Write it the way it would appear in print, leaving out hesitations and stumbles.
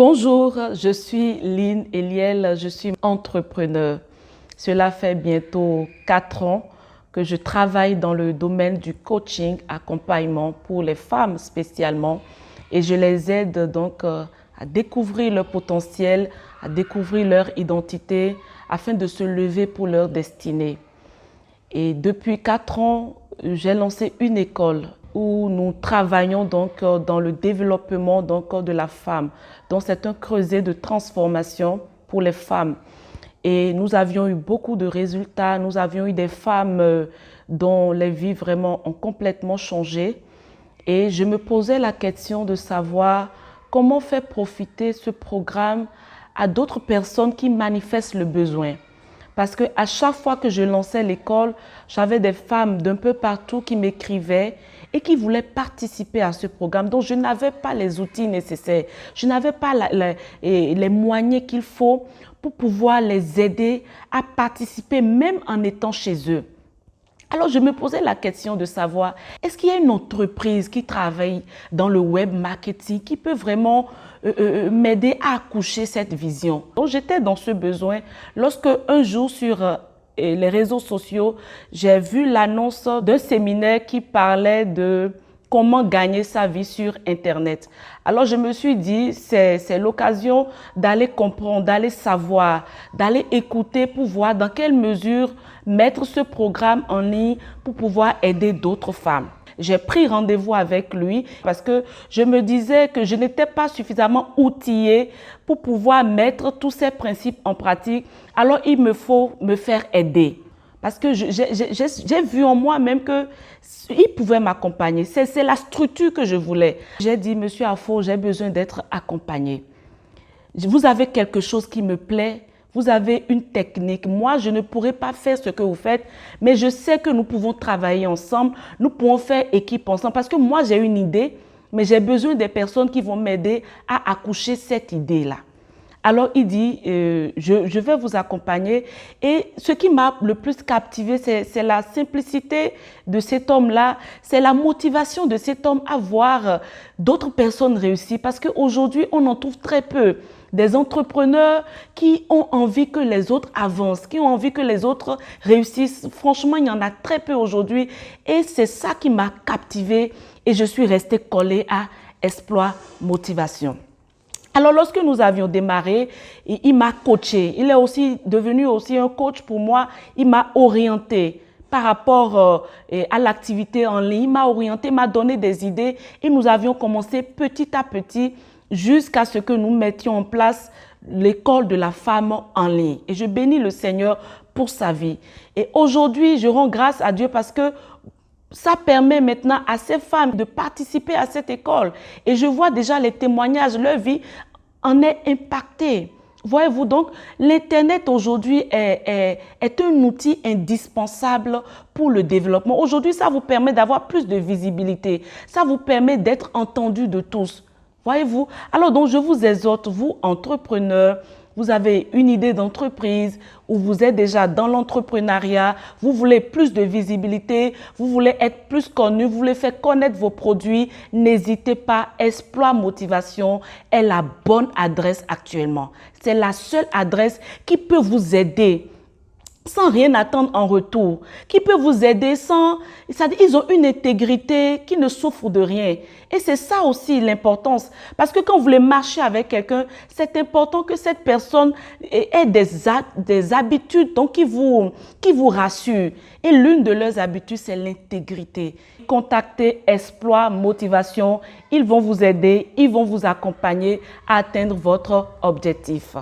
Bonjour, je suis Lynn Eliel, je suis entrepreneur. Cela fait bientôt 4 ans que je travaille dans le domaine du coaching, accompagnement pour les femmes spécialement. Et je les aide donc à découvrir leur potentiel, à découvrir leur identité afin de se lever pour leur destinée. Et depuis 4 ans, j'ai lancé une école où nous travaillons donc dans le développement de la femme. Donc c'est un creuset de transformation pour les femmes. Et nous avions eu beaucoup de résultats. Nous avions eu des femmes dont les vies vraiment ont complètement changé. Et je me posais la question de savoir comment faire profiter ce programme à d'autres personnes qui manifestent le besoin. Parce qu'à chaque fois que je lançais l'école, j'avais des femmes d'un peu partout qui m'écrivaient et qui voulaient participer à ce programme. Donc, je n'avais pas les outils nécessaires. Je n'avais pas les moyens qu'il faut pour pouvoir les aider à participer, même en étant chez eux. Alors, je me posais la question de savoir, est-ce qu'il y a une entreprise qui travaille dans le web marketing qui peut vraiment m'aider à accoucher cette vision? Donc, j'étais dans ce besoin lorsque un jour sur les réseaux sociaux, j'ai vu l'annonce d'un séminaire qui parlait de comment gagner sa vie sur Internet. Alors, je me suis dit, c'est l'occasion d'aller comprendre, d'aller savoir, d'aller écouter pour voir dans quelle mesure mettre ce programme en ligne pour pouvoir aider d'autres femmes. J'ai pris rendez-vous avec lui parce que je me disais que je n'étais pas suffisamment outillée pour pouvoir mettre tous ces principes en pratique. Alors, il me faut me faire aider. Parce que j'ai vu en moi-même qu'il pouvait m'accompagner. C'est la structure que je voulais. J'ai dit, Monsieur Afo, j'ai besoin d'être accompagné. Vous avez quelque chose qui me plaît. Vous avez une technique. Moi, je ne pourrais pas faire ce que vous faites, mais je sais que nous pouvons travailler ensemble. Nous pouvons faire équipe ensemble. Parce que moi, j'ai une idée, mais j'ai besoin des personnes qui vont m'aider à accoucher cette idée-là. Alors, il dit, je vais vous accompagner. Et ce qui m'a le plus captivé, c'est la simplicité de cet homme-là. C'est la motivation de cet homme à voir d'autres personnes réussir. Parce qu'aujourd'hui, on en trouve très peu. Des entrepreneurs qui ont envie que les autres avancent, qui ont envie que les autres réussissent. Franchement, il y en a très peu aujourd'hui. Et c'est ça qui m'a captivé. Et je suis restée collée à Exploit Motivation. Alors, lorsque nous avions démarré, il m'a coaché. Il est devenu un coach pour moi. Il m'a orienté par rapport à l'activité en ligne. Il m'a orienté, m'a donné des idées. Et nous avions commencé petit à petit jusqu'à ce que nous mettions en place l'école de la femme en ligne. Et je bénis le Seigneur pour sa vie. Et aujourd'hui, je rends grâce à Dieu parce que ça permet maintenant à ces femmes de participer à cette école. Et je vois déjà les témoignages, leur vie en est impactée. Voyez-vous, donc, l'Internet aujourd'hui est un outil indispensable pour le développement. Aujourd'hui, ça vous permet d'avoir plus de visibilité. Ça vous permet d'être entendu de tous. Voyez-vous? Alors, donc, je vous exhorte, vous, entrepreneurs, vous avez une idée d'entreprise ou vous êtes déjà dans l'entrepreneuriat, vous voulez plus de visibilité, vous voulez être plus connu, vous voulez faire connaître vos produits, n'hésitez pas, Exploit Motivation est la bonne adresse actuellement. C'est la seule adresse qui peut vous aider sans rien attendre en retour, qui peut vous aider sans... Ils ont une intégrité qui ne souffre de rien. Et c'est ça aussi l'importance. Parce que quand vous voulez marcher avec quelqu'un, c'est important que cette personne ait des habitudes donc qui vous rassurent. Et l'une de leurs habitudes, c'est l'intégrité. Contactez Exploit Motivation. Ils vont vous aider, ils vont vous accompagner à atteindre votre objectif.